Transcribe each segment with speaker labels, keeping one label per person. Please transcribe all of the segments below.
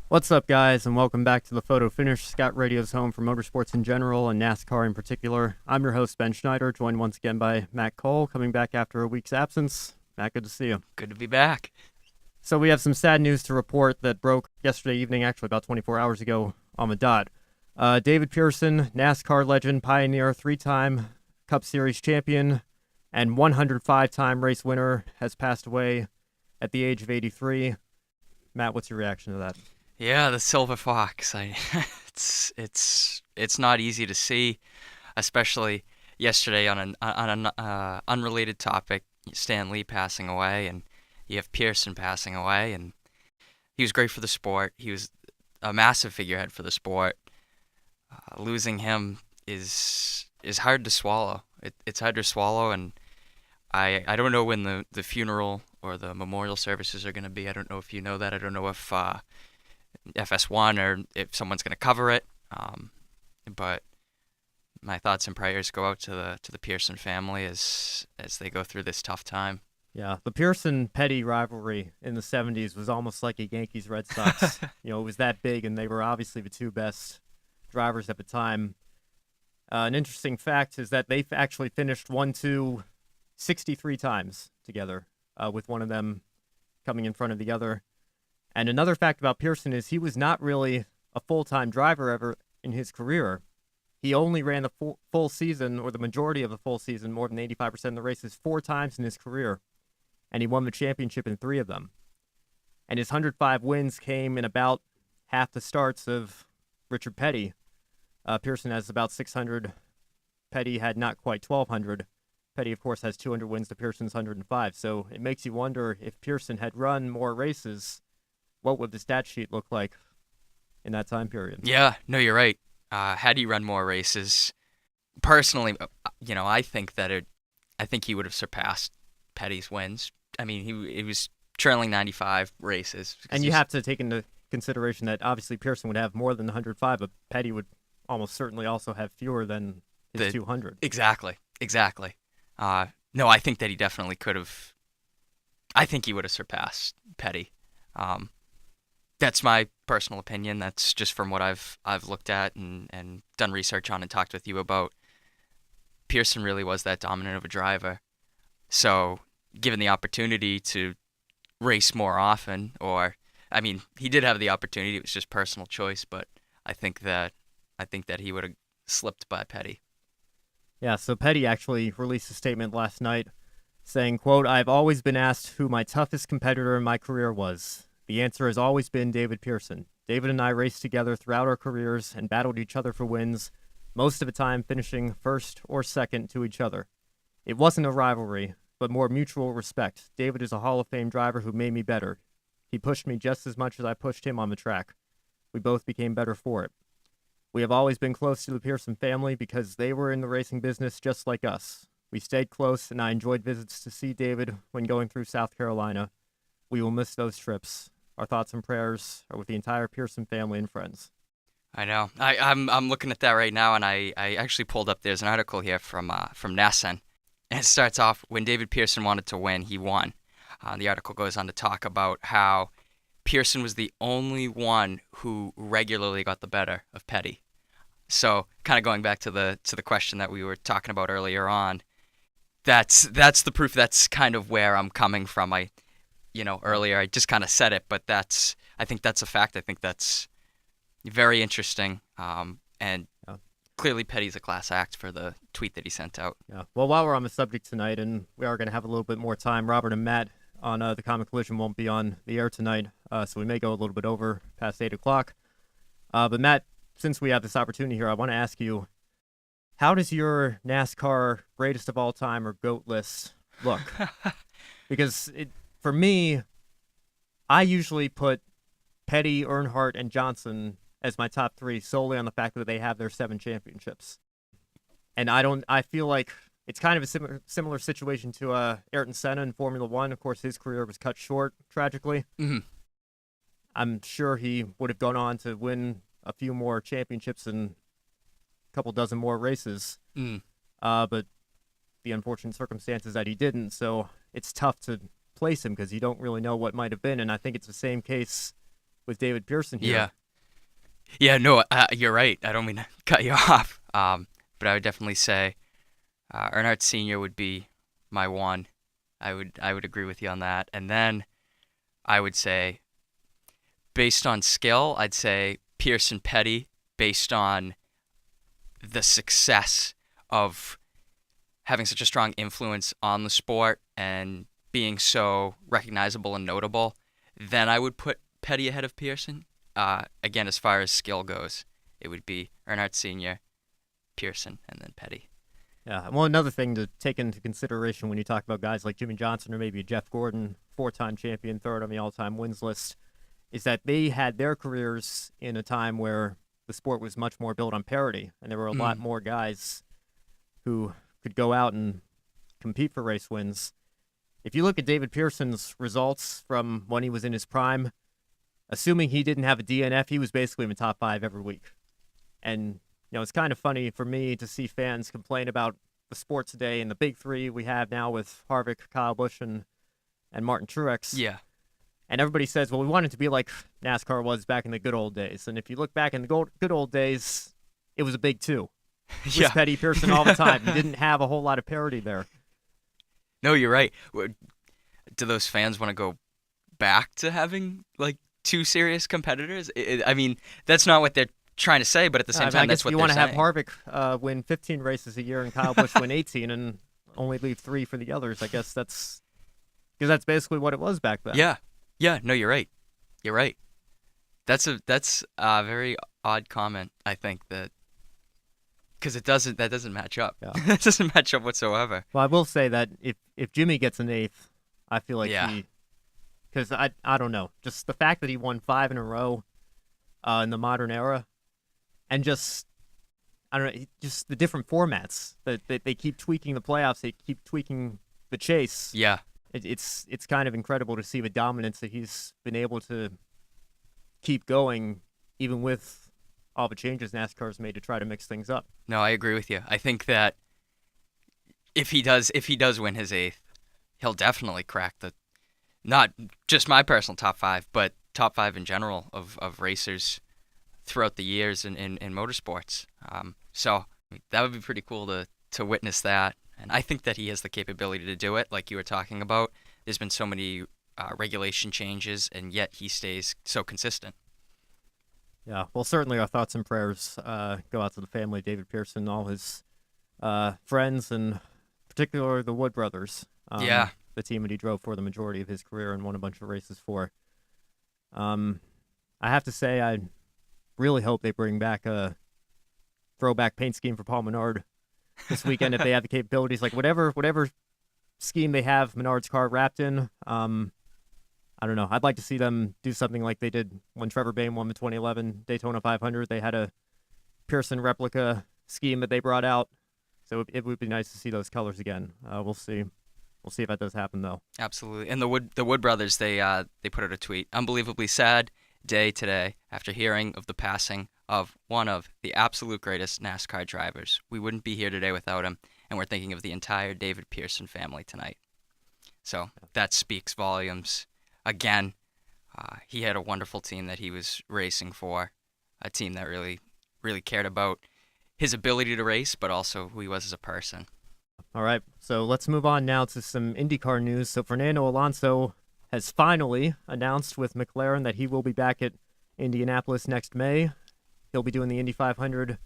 Speaker 1: What's up, guys, and welcome back to the Photo Finish, Scot Radio's home for motorsports in general and NASCAR in particular. I'm your host, Ben Schneider, joined once again by Matt Cole, coming back after a week's absence. Matt, good to see you.
Speaker 2: Good to be back.
Speaker 1: So we have some sad news to report that broke yesterday evening, actually about 24 hours ago on the dot. David Pearson, NASCAR legend, pioneer, three-time Cup Series champion, and 105-time race winner, has passed away at the age of 83. Matt, what's your reaction to that?
Speaker 2: Yeah, the silver fox. It's not easy to see, especially yesterday on an unrelated topic. Stan Lee passing away, and you have Pearson passing away, and he was great for the sport. He was a massive figurehead for the sport. Losing him is hard to swallow. It's hard to swallow, and I don't know when the funeral or the memorial services are going to be. I don't know if you know that. I don't know if FS1 or if someone's going to cover it. But my thoughts and prayers go out to the Pearson family as they go through this tough time.
Speaker 1: Yeah, the Pearson-Petty rivalry in the 70s was almost like a Yankees-Red Sox. It was that big, and they were obviously the two best drivers at the time. An interesting fact is that they've actually finished 1-2 63 times together, with one of them coming in front of the other. And another fact about Pearson is he was not really a full-time driver ever in his career. He only ran the full season, or the majority of the full season, more than 85% of the races, 4 times in his career. And he won the championship in 3 of them. And his 105 wins came in about half the starts of Richard Petty. Pearson has about 600. Petty had not quite 1,200. Petty, of course, has 200 wins to Pearson's 105. So it makes you wonder if Pearson had run more races, what would the stat sheet look like in that time period?
Speaker 2: Yeah, no, you're right. Had he run more races, personally, I think he would have surpassed Petty's wins. I mean, he was trailing 95 races.
Speaker 1: And you have to take into consideration that obviously Pearson would have more than 105, but Petty would almost certainly also have fewer than his 200.
Speaker 2: Exactly. No, I think that he definitely could have. I think he would have surpassed Petty. That's my personal opinion. That's just from what I've looked at and done research on and talked with you about. Pearson really was that dominant of a driver. So, given the opportunity to race more often, he did have the opportunity. It was just personal choice, but I think that he would have slipped by Petty.
Speaker 1: Yeah, so Petty actually released a statement last night saying, quote, "I've always been asked who my toughest competitor in my career was. The answer has always been David Pearson. David and I raced together throughout our careers and battled each other for wins, most of the time finishing first or second to each other. It wasn't a rivalry, but more mutual respect. David is a Hall of Fame driver who made me better. He pushed me just as much as I pushed him on the track. We both became better for it. We have always been close to the Pearson family because they were in the racing business just like us. We stayed close, and I enjoyed visits to see David when going through South Carolina. We will miss those trips. Our thoughts and prayers are with the entire Pearson family and friends."
Speaker 2: I know. I'm looking at that right now, and I actually pulled up. There's an article here from NASCAR, and it starts off, when David Pearson wanted to win, he won. The article goes on to talk about how Pearson was the only one who regularly got the better of Petty. So, kind of going back to the question that we were talking about earlier on, that's the proof. That's kind of where I'm coming from. Earlier I just kind of said it, but I think that's a fact. I think that's very interesting. And clearly Petty's a class act for the tweet that he sent out.
Speaker 1: Yeah. Well, while we're on the subject tonight, and we are going to have a little bit more time, Robert and Matt on the Comic Collision won't be on the air tonight, so we may go a little bit over past 8 o'clock. But Matt, since we have this opportunity here, I want to ask you, how does your NASCAR greatest of all time or GOAT list look? Because for me, I usually put Petty, Earnhardt, and Johnson as my top 3 solely on the fact that they have their 7 championships. And I feel like it's kind of a similar situation to Ayrton Senna in Formula One. Of course, his career was cut short, tragically.
Speaker 2: Mm-hmm.
Speaker 1: I'm sure he would have gone on to win a few more championships and a couple dozen more races. But the unfortunate circumstances that he didn't, so it's tough to place him because you don't really know what might have been. And I think it's the same case with David Pearson here.
Speaker 2: Yeah. Yeah, no, you're right. I don't mean to cut you off. But I would definitely say Earnhardt Sr. would be my one. I would agree with you on that. And then I would say, based on skill, I'd say Pearson Petty, based on the success of having such a strong influence on the sport and being so recognizable and notable. Then I would put Petty ahead of Pearson. Again, as far as skill goes, it would be Earnhardt Sr., Pearson, and then Petty.
Speaker 1: Yeah, well, another thing to take into consideration when you talk about guys like Jimmy Johnson or maybe Jeff Gordon, 4-time champion, third on the all-time wins list, is that they had their careers in a time where the sport was much more built on parity, and there were a lot more guys who could go out and compete for race wins. If you look at David Pearson's results from when he was in his prime, assuming he didn't have a DNF, he was basically in the top 5 every week. And, it's kind of funny for me to see fans complain about the sport today and the big three we have now with Harvick, Kyle Busch, and Martin Truex.
Speaker 2: Yeah.
Speaker 1: And everybody says, well, we want it to be like NASCAR was back in the good old days. And if you look back in the good old days, it was a big two. It was Petty, Pearson all the time. You didn't have a whole lot of parity there.
Speaker 2: No, you're right. Do those fans want to go back to having, like, 2 serious competitors? I mean, that's not what they're trying to say, but at the same time, that's what they're saying.
Speaker 1: I guess you want to have Harvick win 15 races a year and Kyle Busch win 18 and only leave 3 for the others. I guess that's because that's basically what it was back then.
Speaker 2: Yeah. Yeah, no, you're right. You're right. That's a very odd comment, I think, that because that doesn't match up.
Speaker 1: Yeah.
Speaker 2: It doesn't match up whatsoever.
Speaker 1: Well, I will say that if Jimmy gets an 8th, I feel like because I don't know, just the fact that he won 5 in a row in the modern era, and just I don't know, just the different formats that they keep tweaking the playoffs, they keep tweaking the chase.
Speaker 2: Yeah.
Speaker 1: It's kind of incredible to see the dominance that he's been able to keep going, even with all the changes NASCAR's made to try to mix things up.
Speaker 2: No, I agree with you. I think that if he does win his 8th, he'll definitely crack the not just my personal top 5, but top 5 in general of racers throughout the years in motorsports. So that would be pretty cool to witness that. And I think that he has the capability to do it, like you were talking about. There's been so many regulation changes, and yet he stays so consistent.
Speaker 1: Yeah, well, certainly our thoughts and prayers go out to the family of David Pearson, all his friends, and particularly the Wood brothers. The team that he drove for the majority of his career and won a bunch of races for. I have to say, I really hope they bring back a throwback paint scheme for Paul Menard this weekend if they have the capabilities. Like whatever scheme they have Menard's car wrapped in, I don't know. I'd like to see them do something like they did when Trevor Bayne won the 2011 Daytona 500. They had a Pearson replica scheme that they brought out, so it would be nice to see those colors again. We'll see. We'll see if that does happen, though.
Speaker 2: Absolutely. And the Wood brothers, they put out a tweet. Unbelievably sad day today after hearing of the passing of one of the absolute greatest NASCAR drivers. We wouldn't be here today without him, and we're thinking of the entire David Pearson family tonight. So that speaks volumes. Again, he had a wonderful team that he was racing for, a team that really, really cared about his ability to race, but also who he was as a person.
Speaker 1: All right, so let's move on now to some IndyCar news. So Fernando Alonso has finally announced with McLaren that he will be back at Indianapolis next May. He'll be doing the Indy 500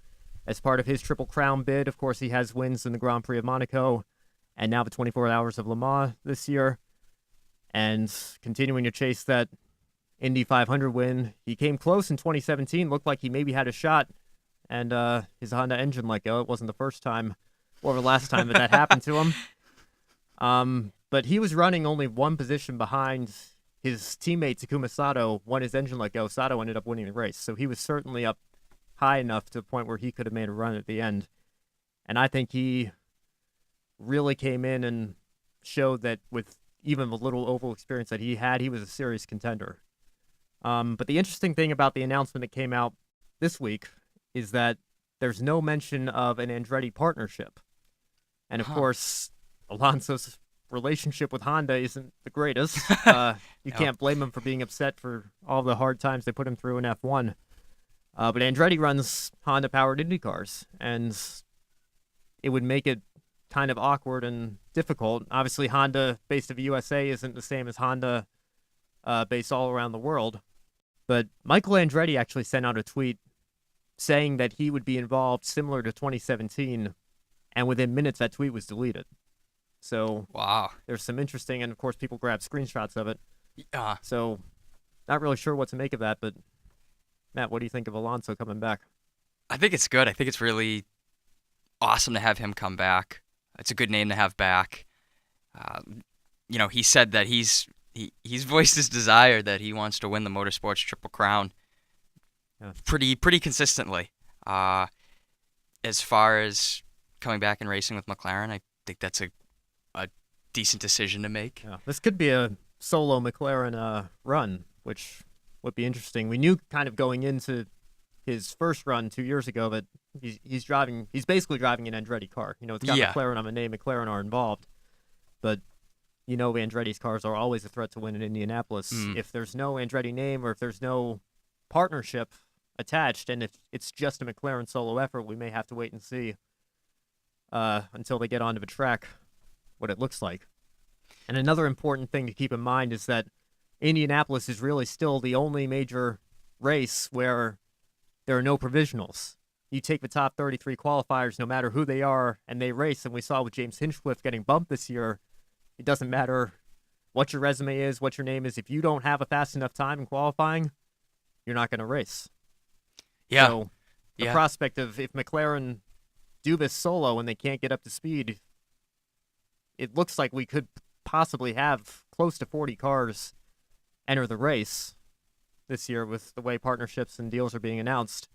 Speaker 1: as part of his Triple Crown bid. Of course, he has wins in the Grand Prix of Monaco and now the 24 Hours of Le Mans this year. And continuing to chase that Indy 500 win. He came close in 2017, looked like he maybe had a shot, and his Honda engine let go. It wasn't the first time or the last time that happened to him. But he was running only one position behind his teammate Takuma Sato when his engine let go. Sato ended up winning the race, so he was certainly up high enough to the point where he could have made a run at the end. And I think he really came in and showed that with even the little oval experience that he had, he was a serious contender. But the interesting thing about the announcement that came out this week is that there's no mention of an Andretti partnership. And of course, Alonso's relationship with Honda isn't the greatest. You can't blame him for being upset for all the hard times they put him through in F1. But Andretti runs Honda-powered Indy cars, and it would make it kind of awkward and difficult. Obviously, Honda, based of USA, isn't the same as Honda, based all around the world. But Michael Andretti actually sent out a tweet saying that he would be involved similar to 2017, and within minutes that tweet was deleted. So
Speaker 2: Wow.
Speaker 1: There's some interesting, and of course people grab screenshots of it.
Speaker 2: Yeah.
Speaker 1: So not really sure what to make of that, but Matt, what do you think of Alonso coming back?
Speaker 2: I think it's good. I think it's really awesome to have him come back. It's a good name to have back. He said that he's voiced his desire that he wants to win the Motorsports Triple Crown pretty consistently. As far as coming back and racing with McLaren, I think that's a decent decision to make.
Speaker 1: Yeah. This could be a solo McLaren run, which would be interesting. We knew kind of going into his first run 2 years ago that he's basically driving an Andretti car. It's got McLaren on the name. McLaren are involved. But Andretti's cars are always a threat to win in Indianapolis. If there's no Andretti name or if there's no partnership attached, and if it's just a McLaren solo effort, we may have to wait and see until they get onto the track what it looks like. And another important thing to keep in mind is that Indianapolis is really still the only major race where there are no provisionals. You take the top 33 qualifiers, no matter who they are, and they race. And we saw with James Hinchcliffe getting bumped this year, it doesn't matter what your resume is, what your name is. If you don't have a fast enough time in qualifying, you're not going to race.
Speaker 2: Yeah.
Speaker 1: So the prospect of if McLaren do this solo and they can't get up to speed, it looks like we could possibly have close to 40 cars enter the race this year with the way partnerships and deals are being announced.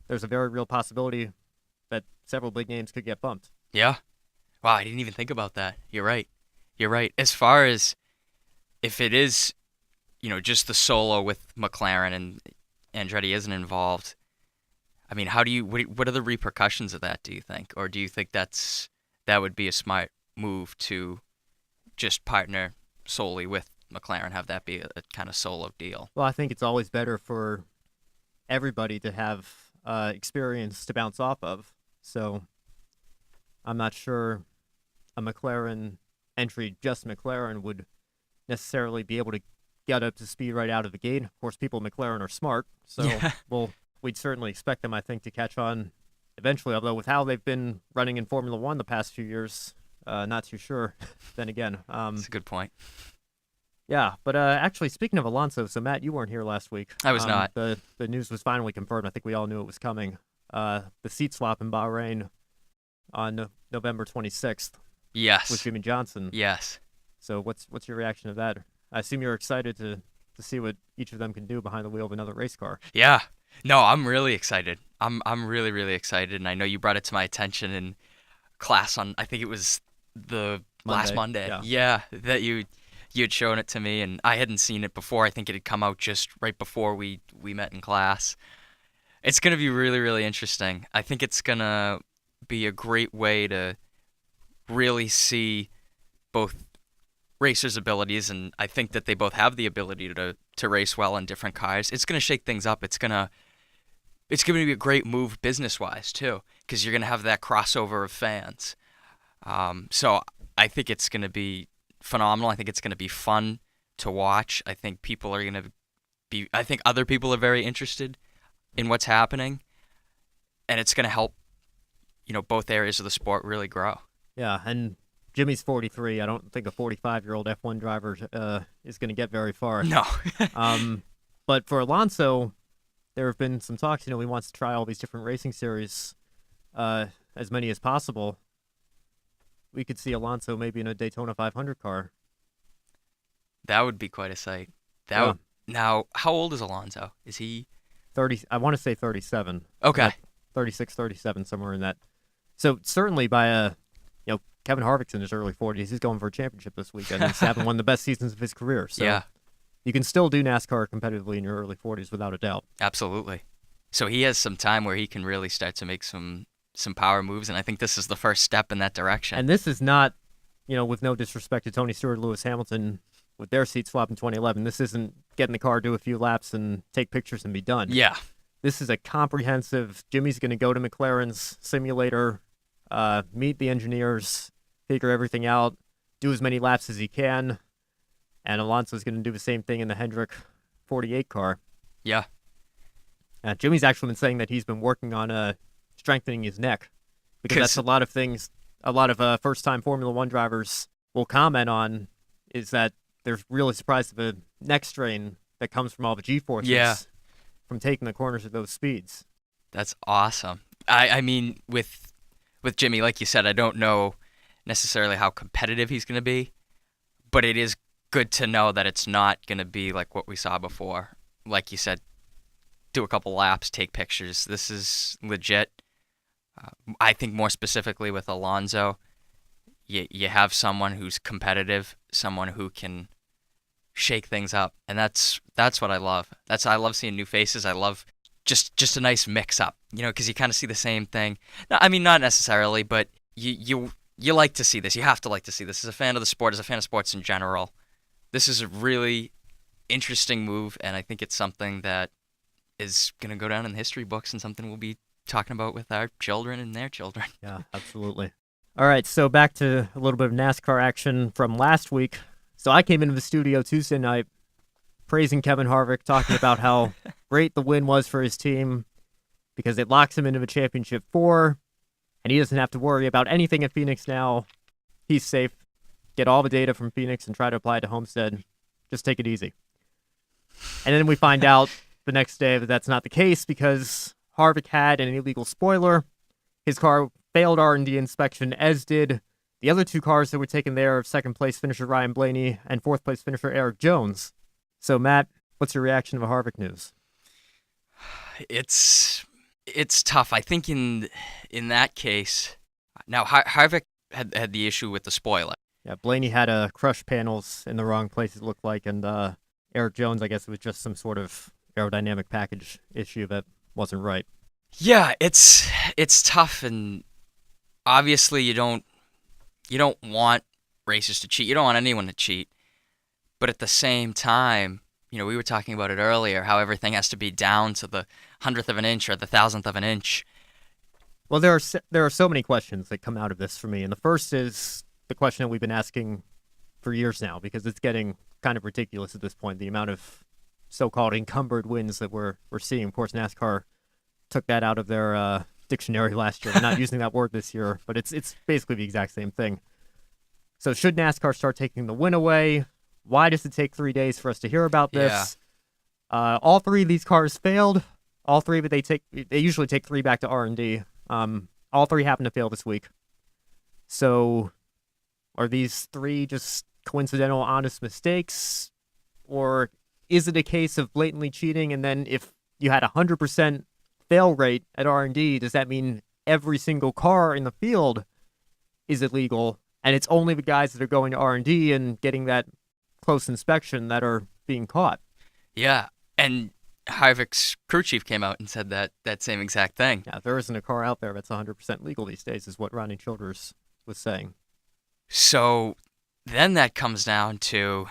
Speaker 1: There's a very real possibility that several big names could get bumped.
Speaker 2: Yeah. Wow, I didn't even think about that. You're right. As far as if it is, just the solo with McLaren and Andretti isn't involved, I mean, what are the repercussions of that, do you think? Or do you think that would be a smart move to just partner solely with McLaren, have that be a kind of solo deal?
Speaker 1: Well, I think it's always better for everybody to have experience to bounce off of. So I'm not sure a McLaren entry, just McLaren, would necessarily be able to get up to speed right out of the gate. Of course, people at McLaren are smart, so we'd certainly expect them, I think, to catch on eventually, although with how they've been running in Formula One the past few years, not too sure. Then again.
Speaker 2: That's a good point.
Speaker 1: Yeah, but actually, speaking of Alonso, so Matt, you weren't here last week.
Speaker 2: I was not.
Speaker 1: The news was finally confirmed. I think we all knew it was coming. The seat swap in Bahrain on November 26th.
Speaker 2: Yes.
Speaker 1: With Jimmy Johnson.
Speaker 2: Yes.
Speaker 1: So what's your reaction to that? I assume you're excited to see what each of them can do behind the wheel of another race car.
Speaker 2: Yeah. No, I'm really excited. I'm really, really excited, and I know you brought it to my attention in class on, I think it was the last Monday. Yeah, that you had shown it to me, and I hadn't seen it before. I think it had come out just right before we met in class. It's going to be really, really interesting. I think it's going to be a great way to really see both racers' abilities, and I think that they both have the ability to race well in different cars. It's going to shake things up. It's going to be a great move business-wise, too, because you're going to have that crossover of fans. So I think it's going to be phenomenal. I think it's going to be fun to watch. I think people are going to I think other people are very interested in what's happening, and it's going to help, both areas of the sport really grow.
Speaker 1: Yeah, and Jimmy's 43. I don't think a 45-year-old F1 driver is going to get very far.
Speaker 2: No.
Speaker 1: But for Alonso, there have been some talks. He wants to try all these different racing series, as many as possible. We could see Alonso maybe in a Daytona 500 car.
Speaker 2: That would be quite a sight. Now, how old is Alonso? Is he
Speaker 1: 30? I want to say 37.
Speaker 2: Okay.
Speaker 1: Like 36, 37, somewhere in that. So certainly by Kevin Harvick's in his early 40s. He's going for a championship this weekend. He's having one of the best seasons of his career. So
Speaker 2: yeah.
Speaker 1: You can still do NASCAR competitively in your early 40s without a doubt.
Speaker 2: Absolutely. So he has some time where he can really start to make some power moves, and I think this is the first step in that direction.
Speaker 1: And this is not with no disrespect to Tony Stewart, Lewis Hamilton, with their seat swap in 2011, this isn't get in the car, do a few laps, and take pictures and be done.
Speaker 2: Yeah.
Speaker 1: This is a comprehensive. Jimmy's going to go to McLaren's simulator, meet the engineers, figure everything out, do as many laps as he can, and Alonso's going to do the same thing in the Hendrick 48 car.
Speaker 2: Yeah.
Speaker 1: Jimmy's actually been saying that he's been working on strengthening his neck, because that's a lot of things a lot of first-time Formula One drivers will comment on, is that they're really surprised at the neck strain that comes from all the G-forces from taking the corners at those speeds.
Speaker 2: That's awesome. I mean, with Jimmy, like you said, I don't know necessarily how competitive he's going to be, but it is good to know that it's not going to be like what we saw before. Like you said, do a couple laps, take pictures. This is legit. I think more specifically with Alonso, you have someone who's competitive, someone who can shake things up, and that's what I love. I love seeing new faces. I love just a nice mix-up, because you kind of see the same thing. No, I mean, not necessarily, but you like to see this. You have to like to see this. As a fan of the sport, as a fan of sports in general, this is a really interesting move, and I think it's something that is going to go down in the history books and something we'll be talking about with our children and their children.
Speaker 1: Yeah, absolutely. All right, so back to a little bit of NASCAR action from last week. So I came into the studio Tuesday night praising Kevin Harvick, talking about how great the win was for his team because it locks him into the championship 4, and he doesn't have to worry about anything at Phoenix now. He's safe. Get all the data from Phoenix and try to apply it to Homestead. Just take it easy. And then we find out the next day that that's not the case because Harvick had an illegal spoiler. His car failed R&D inspection, as did the other 2 cars that were taken there of second-place finisher Ryan Blaney and fourth-place finisher Eric Jones. So, Matt, what's your reaction to the Harvick news?
Speaker 2: It's tough. I think in that case, now Harvick had the issue with the spoiler.
Speaker 1: Yeah, Blaney had crushed panels in the wrong place, it looked like, and Eric Jones, I guess it was just some sort of aerodynamic package issue that wasn't right.
Speaker 2: Yeah, it's tough, and obviously you don't want racers to cheat. You don't want anyone to cheat. But at the same time, we were talking about it earlier, how everything has to be down to the 100th of an inch or the 1,000th of an inch.
Speaker 1: Well, there are so many questions that come out of this for me, and the first is the question that we've been asking for years now, because it's getting kind of ridiculous at this point, the amount of so-called encumbered wins that we're seeing. Of course, NASCAR took that out of their dictionary last year. They're not using that word this year, but it's basically the exact same thing. So should NASCAR start taking the win away? Why does it take 3 days for us to hear about this? Yeah. All 3 of these cars failed. All 3 of it, they usually take 3 back to R&D. All 3 happen to fail this week. So are these 3 just coincidental, honest mistakes? Or is it a case of blatantly cheating? And then if you had 100% fail rate at R&D, does that mean every single car in the field is illegal? And it's only the guys that are going to R&D and getting that close inspection that are being caught?
Speaker 2: Yeah, and Harvick's crew chief came out and said that same exact thing.
Speaker 1: Yeah, there isn't a car out there that's 100% legal these days, is what Ronnie Childers was saying.
Speaker 2: So then that comes down to,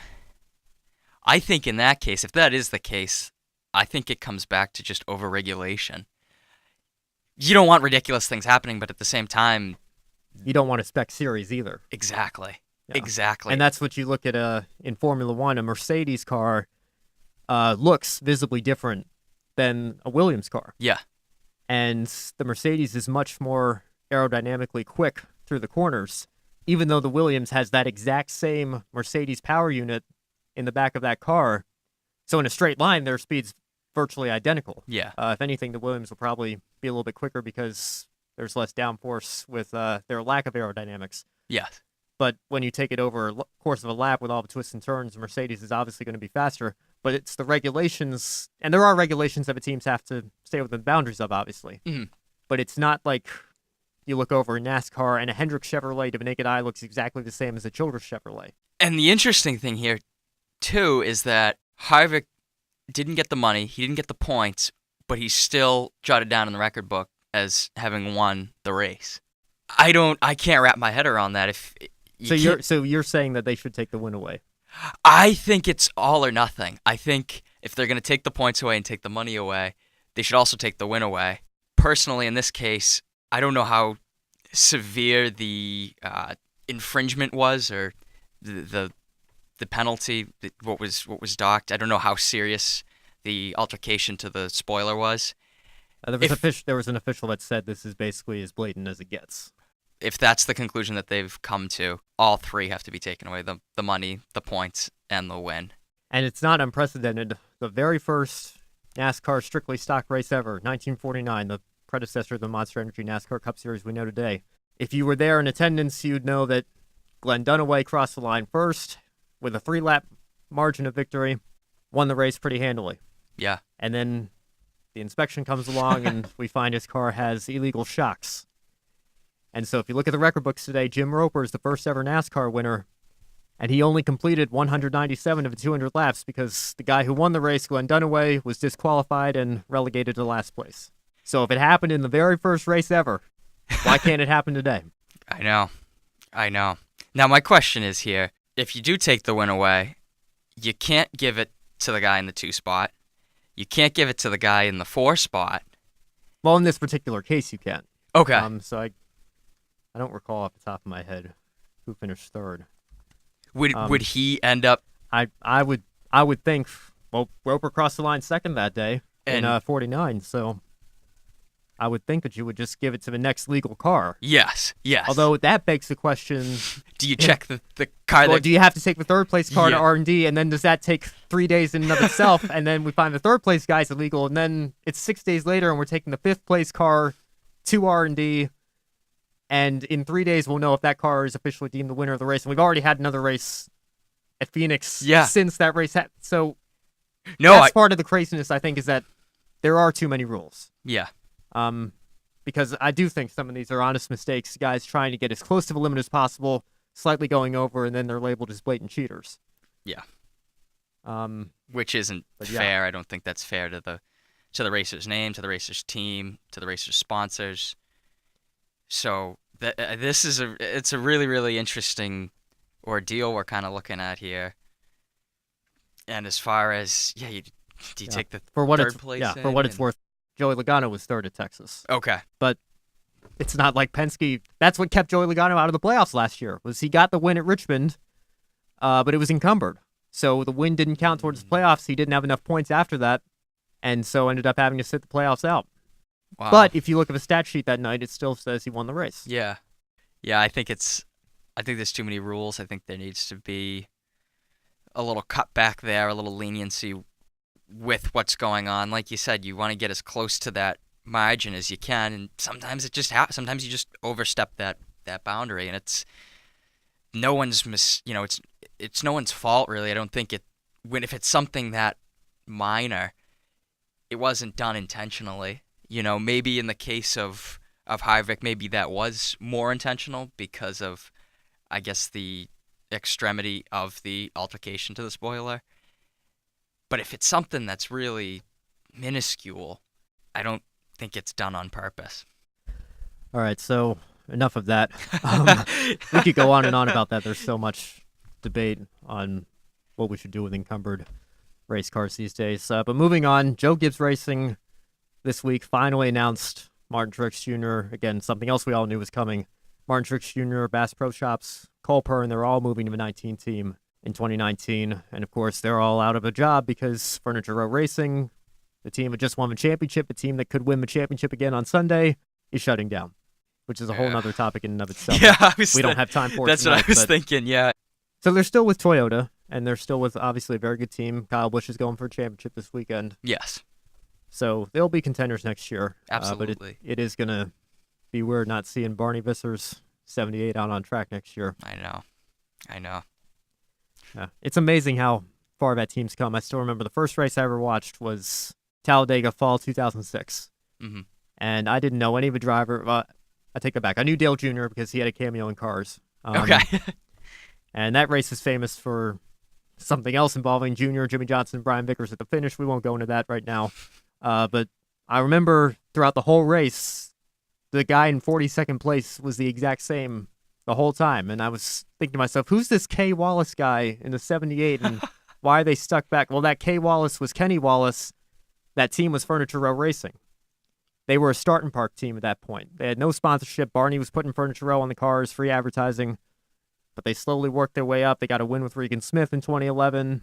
Speaker 2: I think in that case, if that is the case, I think it comes back to just overregulation. You don't want ridiculous things happening, but at the same time,
Speaker 1: you don't want a spec series either.
Speaker 2: Exactly.
Speaker 1: Yeah.
Speaker 2: Exactly.
Speaker 1: And that's what you look at in Formula One. A Mercedes car looks visibly different than a Williams car.
Speaker 2: Yeah.
Speaker 1: And the Mercedes is much more aerodynamically quick through the corners, even though the Williams has that exact same Mercedes power unit in the back of that car. So in a straight line, their speed's virtually identical.
Speaker 2: Yeah.
Speaker 1: If anything, the Williams will probably be a little bit quicker because there's less downforce with their lack of aerodynamics.
Speaker 2: Yes.
Speaker 1: But when you take it over the course of a lap with all the twists and turns, Mercedes is obviously going to be faster. But it's the regulations, and there are regulations that the teams have to stay within the boundaries of, obviously.
Speaker 2: Mm-hmm.
Speaker 1: But it's not like you look over a NASCAR and a Hendrick Chevrolet to the naked eye looks exactly the same as a Childress Chevrolet.
Speaker 2: And the interesting thing here, too, is that Harvick didn't get the money, he didn't get the points, but he's still jotted down in the record book as having won the race. I can't wrap my head around that. If
Speaker 1: So you're saying that they should take the win away?
Speaker 2: I think it's all or nothing. I think if they're going to take the points away and take the money away, they should also take the win away. Personally, in this case, I don't know how severe the infringement was, or the penalty, what was docked. I don't know how serious the altercation to the spoiler was.
Speaker 1: There was an official that said this is basically as blatant as it gets.
Speaker 2: If that's the conclusion that they've come to, all three have to be taken away: the money, the points, and the win.
Speaker 1: And it's not unprecedented. The very first NASCAR strictly stock race ever, 1949, the predecessor of the Monster Energy NASCAR Cup Series we know today. If you were there in attendance, you'd know that Glenn Dunaway crossed the line first with a 3-lap margin of victory, won the race pretty handily.
Speaker 2: Yeah.
Speaker 1: And then the inspection comes along and we find his car has illegal shocks. And so if you look at the record books today, Jim Roper is the first ever NASCAR winner, and he only completed 197 of the 200 laps because the guy who won the race, Glenn Dunaway, was disqualified and relegated to last place. So if it happened in the very first race ever, why can't it happen today?
Speaker 2: I know. Now my question is here, if you do take the win away, you can't give it to the guy in the 2 spot. You can't give it to the guy in the 4 spot.
Speaker 1: Well, in this particular case, you can.
Speaker 2: Okay.
Speaker 1: So I don't recall off the top of my head who finished third.
Speaker 2: Would he end up?
Speaker 1: I would think. Well, Roper crossed the line second that day in 49, so I would think that you would just give it to the next legal car.
Speaker 2: Yes.
Speaker 1: Although that begs the question:
Speaker 2: do you check the car?
Speaker 1: Well, do you have to take the third place car to R&D, and then does that take 3 days in and of itself? And then we find the third place guy's illegal, and then it's 6 days later, and we're taking the 5th place car to R&D. And in 3 days, we'll know if that car is officially deemed the winner of the race. And we've already had another race at Phoenix since that race happened. So that's part of the craziness, I think, is that there are too many rules.
Speaker 2: Yeah.
Speaker 1: Because I do think some of these are honest mistakes, guys trying to get as close to the limit as possible, slightly going over, and then they're labeled as blatant cheaters.
Speaker 2: Yeah. Which isn't fair. I don't think that's fair to the racer's name, to the racer's team, to the racer's sponsors. So it's a really, really interesting ordeal we're kind of looking at here. And as far as do you take the third place?
Speaker 1: Yeah, for what it's worth, Joey Logano was third at Texas.
Speaker 2: Okay,
Speaker 1: but it's not like Penske. That's what kept Joey Logano out of the playoffs last year. Was he got the win at Richmond, but it was encumbered, so the win didn't count towards the playoffs. He didn't have enough points after that, and so ended up having to sit the playoffs out.
Speaker 2: Wow.
Speaker 1: But if you look at the stat sheet that night, it still says he won the race.
Speaker 2: Yeah. I think there's too many rules. I think there needs to be a little cut back there, a little leniency with what's going on. Like you said, you want to get as close to that margin as you can, and sometimes it just sometimes you just overstep that boundary, and it's no one's it's no one's fault really. I don't think if it's something that minor, it wasn't done intentionally. Maybe in the case of Harvick, maybe that was more intentional because of, I guess, the extremity of the altercation to the spoiler. But if it's something that's really minuscule, I don't think it's done on purpose.
Speaker 1: All right, so enough of that. We could go on and on about that. There's so much debate on what we should do with encumbered race cars these days. But moving on, Gibbs Racing this week finally announced Martin Truex Jr. Again, something else we all knew was coming. Martin Truex Jr., Bass Pro Shops, Cole Pearn, they're all moving to the 19 team in 2019. And of course, they're all out of a job because Furniture Row Racing, the team that just won the championship, the team that could win the championship again on Sunday, is shutting down, which is a whole other topic in and of itself.
Speaker 2: Yeah,
Speaker 1: we don't have time for it
Speaker 2: That's
Speaker 1: tonight,
Speaker 2: what I was thinking, yeah.
Speaker 1: So they're still with Toyota, and they're still with, obviously, a very good team. Kyle Busch is going for a championship this weekend.
Speaker 2: Yes.
Speaker 1: So they'll be contenders next year.
Speaker 2: Absolutely.
Speaker 1: But it is going to be weird not seeing Barney Visser's 78 out on track next year.
Speaker 2: I know.
Speaker 1: Yeah. It's amazing how far that team's come. I still remember the first race I ever watched was Talladega Fall 2006.
Speaker 2: Mm-hmm.
Speaker 1: And I didn't know any of the driver. I take it back. I knew Dale Jr. because he had a cameo in Cars.
Speaker 2: Okay.
Speaker 1: And that race is famous for something else involving Jr., Jimmy Johnson, Brian Vickers at the finish. We won't go into that right now. But I remember throughout the whole race, the guy in 42nd place was the exact same the whole time. And I was thinking to myself, who's this Kay Wallace guy in the 78 and why are they stuck back? Well, that Kay Wallace was Kenny Wallace. That team was Furniture Row Racing. They were a Startin Park team at that point. They had no sponsorship. Barney was putting Furniture Row on the cars, free advertising. But they slowly worked their way up. They got a win with Regan Smith in 2011.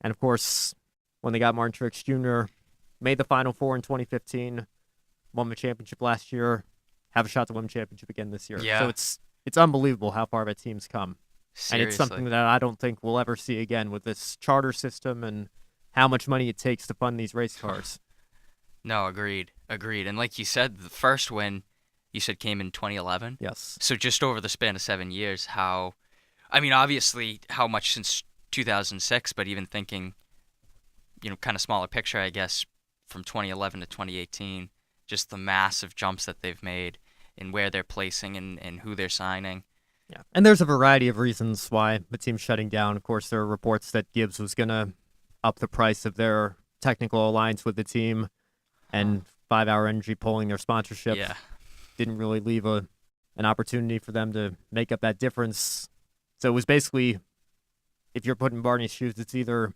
Speaker 1: And, of course, when they got Martin Truex Jr., made the Final Four in 2015, won the championship last year, have a shot to win the championship again this year.
Speaker 2: Yeah.
Speaker 1: So it's unbelievable how far that team's come.
Speaker 2: Seriously.
Speaker 1: And it's something that I don't think we'll ever see again with this charter system and how much money it takes to fund these race cars.
Speaker 2: No, agreed. And like you said, the first win, you said came in 2011?
Speaker 1: Yes.
Speaker 2: So just over the span of 7 years, obviously how much since 2006, but even thinking, kind of smaller picture, I guess, from 2011 to 2018, just the massive jumps that they've made in where they're placing and who they're signing.
Speaker 1: Yeah, and there's a variety of reasons why the team's shutting down. Of course, there are reports that Gibbs was going to up the price of their technical alliance with the team, and 5 Hour Energy pulling their sponsorship didn't really leave an opportunity for them to make up that difference. So it was basically, if you're put in Barney's shoes, it's either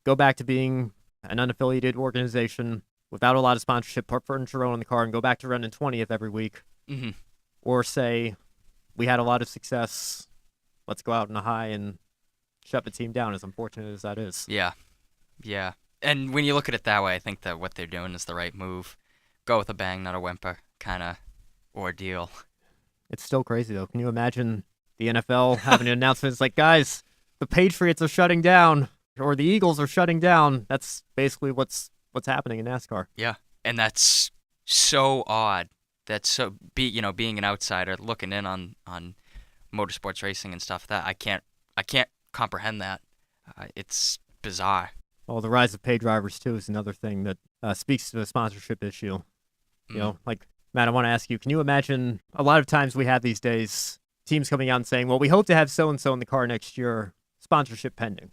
Speaker 1: go back to being an unaffiliated organization without a lot of sponsorship, put Furniture Row on the car, and go back to running 20th every week, or say, we had a lot of success, let's go out on a high and shut the team down, as unfortunate as that is.
Speaker 2: Yeah. And when you look at it that way, I think that what they're doing is the right move. Go with a bang, not a whimper kind of ordeal.
Speaker 1: It's still crazy, though. Can you imagine the NFL having an announcement? It's like, guys, the Patriots are shutting down, or the Eagles are shutting down. That's basically what's happening in NASCAR.
Speaker 2: Yeah, and that's so odd. That's so being an outsider looking in on motorsports racing and stuff. That I can't comprehend that. It's bizarre.
Speaker 1: Well, the rise of pay drivers too is another thing that speaks to the sponsorship issue. Like, Matt, I want to ask you: can you imagine? A lot of times we have these days teams coming out and saying, "Well, we hope to have so and so in the car next year, sponsorship pending."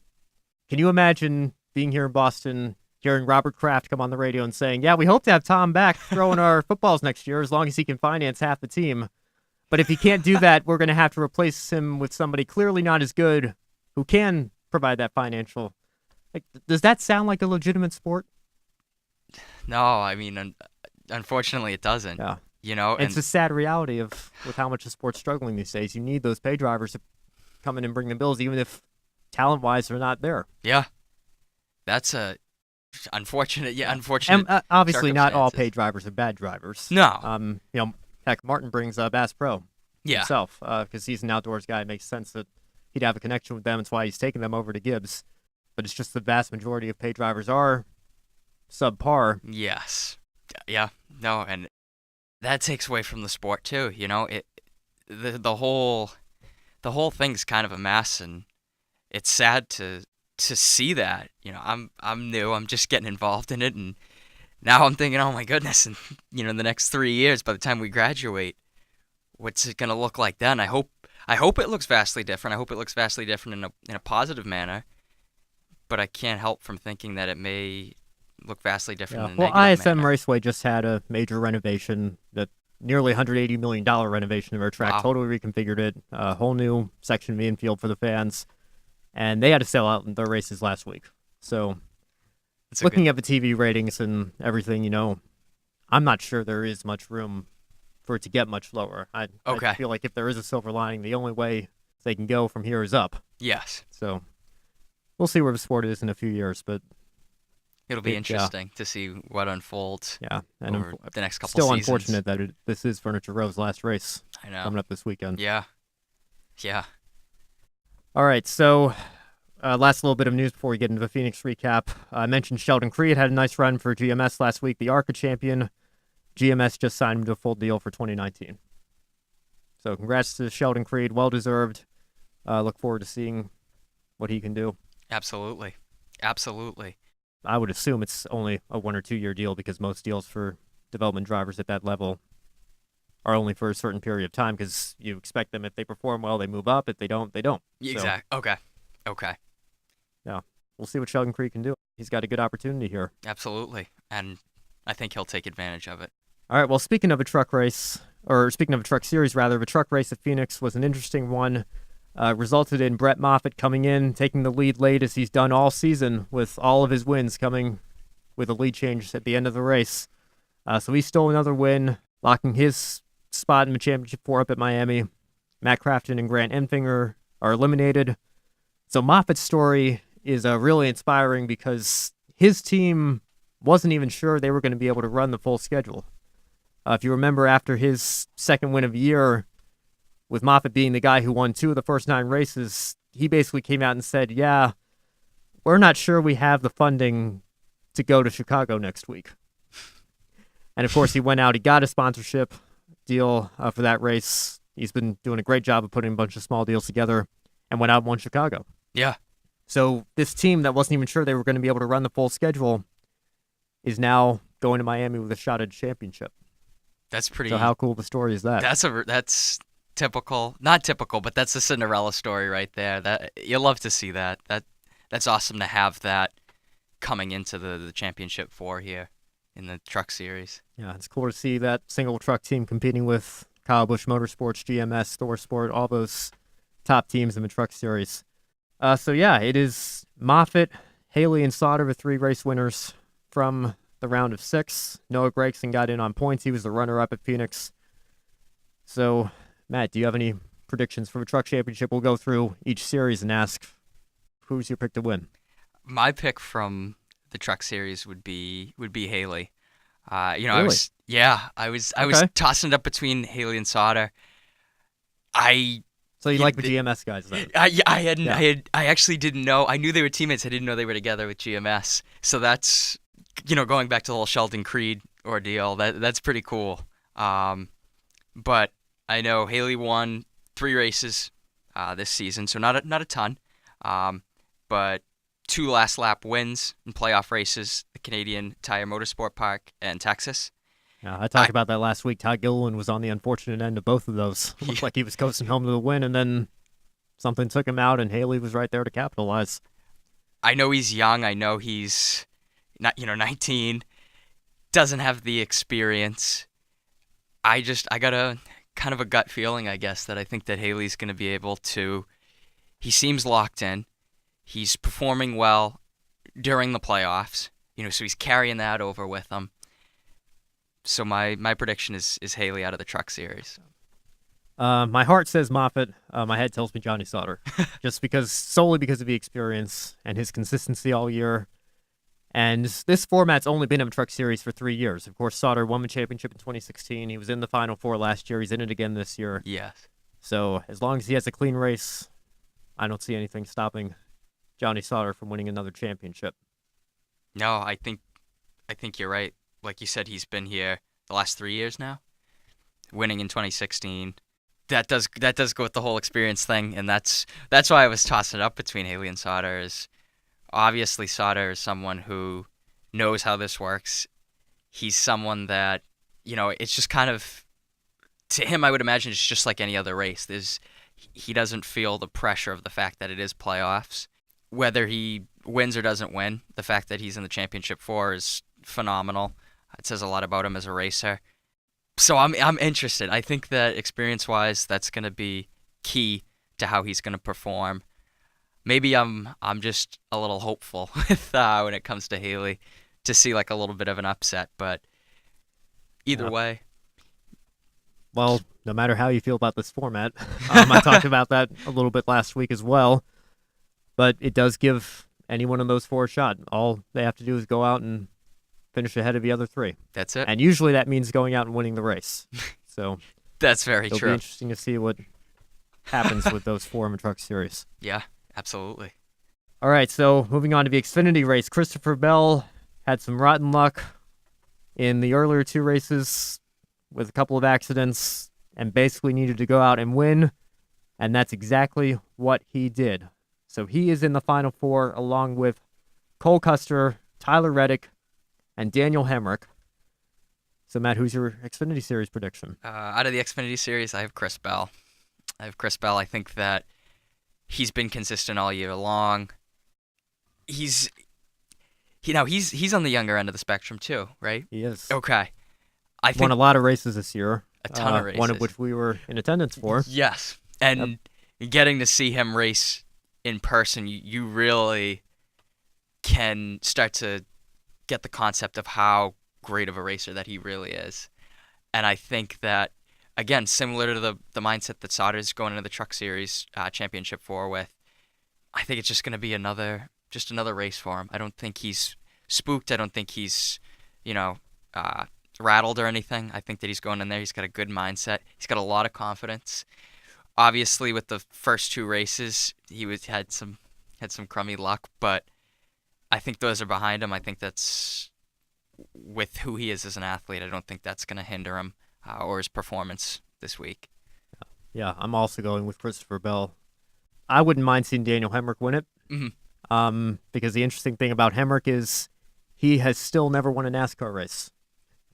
Speaker 1: Can you imagine being here in Boston, hearing Robert Kraft come on the radio and saying, "Yeah, we hope to have Tom back throwing our footballs next year as long as he can finance half the team. But if he can't do that, we're going to have to replace him with somebody clearly not as good who can provide that financial." Like, does that sound like a legitimate sport?
Speaker 2: No, I mean, unfortunately, it doesn't.
Speaker 1: Yeah.
Speaker 2: And
Speaker 1: it's a sad reality with how much the sport's struggling these days. You need those pay drivers to come in and bring the bills, even if talent-wise they're not there.
Speaker 2: Yeah, that's a unfortunate. Yeah, unfortunate.
Speaker 1: And obviously, not all pay drivers are bad drivers.
Speaker 2: No.
Speaker 1: Heck, Martin brings up Bass Pro
Speaker 2: Yeah.
Speaker 1: himself because he's an outdoors guy. It makes sense that he'd have a connection with them. That's why he's taking them over to Gibbs. But it's just the vast majority of pay drivers are subpar.
Speaker 2: Yes. Yeah. No, and that takes away from the sport too. The whole thing's kind of a mess, and it's sad to see that. I'm new. I'm just getting involved in it, and now I'm thinking, oh my goodness, and in the next 3 years, by the time we graduate, what's it gonna look like then? I hope it looks vastly different. I hope it looks vastly different in a positive manner. But I can't help from thinking that it may look vastly different in a negative
Speaker 1: ISM
Speaker 2: manner.
Speaker 1: Raceway just had a major renovation, that nearly $180 million renovation of their track.
Speaker 2: Wow.
Speaker 1: Totally reconfigured it, a whole new section of the infield for the fans, and they had to sell out in their races last week. So, looking at the TV ratings and everything, I'm not sure there is much room for it to get much lower. I feel like if there is a silver lining, the only way they can go from here is up.
Speaker 2: Yes.
Speaker 1: So, we'll see where the sport is in a few years, but
Speaker 2: it'll be interesting to see what unfolds.
Speaker 1: Yeah, and
Speaker 2: over the next couple
Speaker 1: still
Speaker 2: seasons.
Speaker 1: Unfortunate that this is Furniture Row's last race.
Speaker 2: I know.
Speaker 1: Coming up this weekend.
Speaker 2: Yeah.
Speaker 1: All right, so last little bit of news before we get into the Phoenix recap. I mentioned Sheldon Creed had a nice run for GMS last week, the ARCA champion. GMS just signed him to a full deal for 2019. So congrats to Sheldon Creed, well deserved. Look forward to seeing what he can do.
Speaker 2: Absolutely.
Speaker 1: I would assume it's only a 1 or 2 year deal because most deals for development drivers at that level are only for a certain period of time because you expect them, if they perform well, they move up. If they don't, they don't.
Speaker 2: Exactly. Okay.
Speaker 1: Yeah. We'll see what Sheldon Creed can do. He's got a good opportunity here.
Speaker 2: Absolutely. And I think he'll take advantage of it.
Speaker 1: All right, well, speaking of a truck race, or speaking of a truck series, rather, the truck race at Phoenix was an interesting one. Resulted in Brett Moffitt coming in, taking the lead late as he's done all season, with all of his wins coming with a lead change at the end of the race. So he stole another win, locking his spot in the championship four up at Miami. Matt Crafton and Grant Enfinger are eliminated. So Moffitt's story is really inspiring because his team wasn't even sure they were going to be able to run the full schedule. If you remember, after his second win of the year, with Moffitt being the guy who won 2 of the first 9 races, he basically came out and said, yeah, we're not sure we have the funding to go to Chicago next week. And of course, he went out, he got a sponsorship deal for that race. He's been doing a great job of putting a bunch of small deals together and went out and won Chicago.
Speaker 2: Yeah.
Speaker 1: So this team that wasn't even sure they were going to be able to run the full schedule is now going to Miami with a shot at a championship.
Speaker 2: That's pretty.
Speaker 1: So how cool of a story is that?
Speaker 2: That's typical, not typical, but that's a Cinderella story right there. That you'll love to see that. That's awesome to have that coming into the championship four here in the truck series.
Speaker 1: Yeah, it's cool to see that single truck team competing with Kyle Busch Motorsports, GMS, Thor Sport, all those top teams in the truck series. So yeah, it is Moffitt, Haley, and Sauter, the 3 race winners from the round of 6. Noah Gragson got in on points. He was the runner-up at Phoenix. So, Matt, do you have any predictions for the truck championship? We'll go through each series and ask, who's your pick to win?
Speaker 2: My pick from the truck series would be Haley.
Speaker 1: Really?
Speaker 2: I was tossing it up between Haley and Sauter.
Speaker 1: So you like the GMS guys then?
Speaker 2: I actually didn't know. I knew they were teammates. I didn't know they were together with GMS. So that's, going back to the whole Sheldon Creed ordeal. That's pretty cool. But I know Haley won 3 races this season, so not a ton. But 2 last lap wins in playoff races, the Canadian Tire Motorsport Park and Texas.
Speaker 1: Yeah, I talked about that last week. Todd Gilliland was on the unfortunate end of both of those. It looked like he was coasting home to the win, and then something took him out, and Haley was right there to capitalize.
Speaker 2: I know he's young. I know he's not, 19, doesn't have the experience. I got a kind of a gut feeling, I guess, that I think that Haley's going to be able to. He seems locked in. He's performing well during the playoffs, so he's carrying that over with him. So my prediction is Haley out of the truck series.
Speaker 1: My heart says Moffitt. My head tells me Johnny Sauter, just solely because of the experience and his consistency all year. And this format's only been in a truck series for 3 years. Of course, Sauter won the championship in 2016. He was in the Final Four last year. He's in it again this year.
Speaker 2: Yes.
Speaker 1: So as long as he has a clean race, I don't see anything stopping Johnny Sauter from winning another championship.
Speaker 2: No, I think you're right. Like you said, he's been here the last 3 years now, winning in 2016. That does go with the whole experience thing, and that's why I was tossing it up between Haley and Sauter. Is obviously Sauter is someone who knows how this works. He's someone that, it's just kind of, to him, I would imagine it's just like any other race. He doesn't feel the pressure of the fact that it is playoffs. Whether he wins or doesn't win, the fact that he's in the championship four is phenomenal. It says a lot about him as a racer. So I'm interested. I think that experience-wise, that's going to be key to how he's going to perform. Maybe I'm just a little hopeful with when it comes to Haley to see like a little bit of an upset, but either way.
Speaker 1: Well, no matter how you feel about this format, I talked about that a little bit last week as well, but it does give any one of those 4 a shot. All they have to do is go out and finish ahead of the other 3.
Speaker 2: That's it.
Speaker 1: And usually that means going out and winning the race. So
Speaker 2: that's very
Speaker 1: it'll
Speaker 2: true.
Speaker 1: Be interesting to see what happens with those 4 in the truck series.
Speaker 2: Yeah, absolutely.
Speaker 1: All right, so moving on to the Xfinity race. Christopher Bell had some rotten luck in the earlier 2 races with a couple of accidents and basically needed to go out and win, and that's exactly what he did. So he is in the Final Four along with Cole Custer, Tyler Reddick, and Daniel Hemrick. So, Matt, who's your Xfinity Series prediction?
Speaker 2: Out of the Xfinity Series, I have Chris Bell. I think that he's been consistent all year long. He's on the younger end of the spectrum too, right?
Speaker 1: He is.
Speaker 2: Okay. I think
Speaker 1: won a lot of races this year.
Speaker 2: a ton of races.
Speaker 1: One of which we were in attendance for.
Speaker 2: Yes, and getting to see him race in person, you really can start to get the concept of how great of a racer that he really is. And I think that, again, similar to the mindset that Sauter's going into the Truck Series championship for with, I think it's just going to be another race for him. I don't think he's spooked. I don't think he's, rattled or anything. I think that he's going in there. He's got a good mindset. He's got a lot of confidence. Obviously, with the first two races, he had some crummy luck, but I think those are behind him. I think that's, with who he is as an athlete, I don't think that's going to hinder him or his performance this week.
Speaker 1: Yeah, I'm also going with Christopher Bell. I wouldn't mind seeing Daniel Hemrick win it.
Speaker 2: Mm-hmm.
Speaker 1: Because the interesting thing about Hemrick is he has still never won a NASCAR race.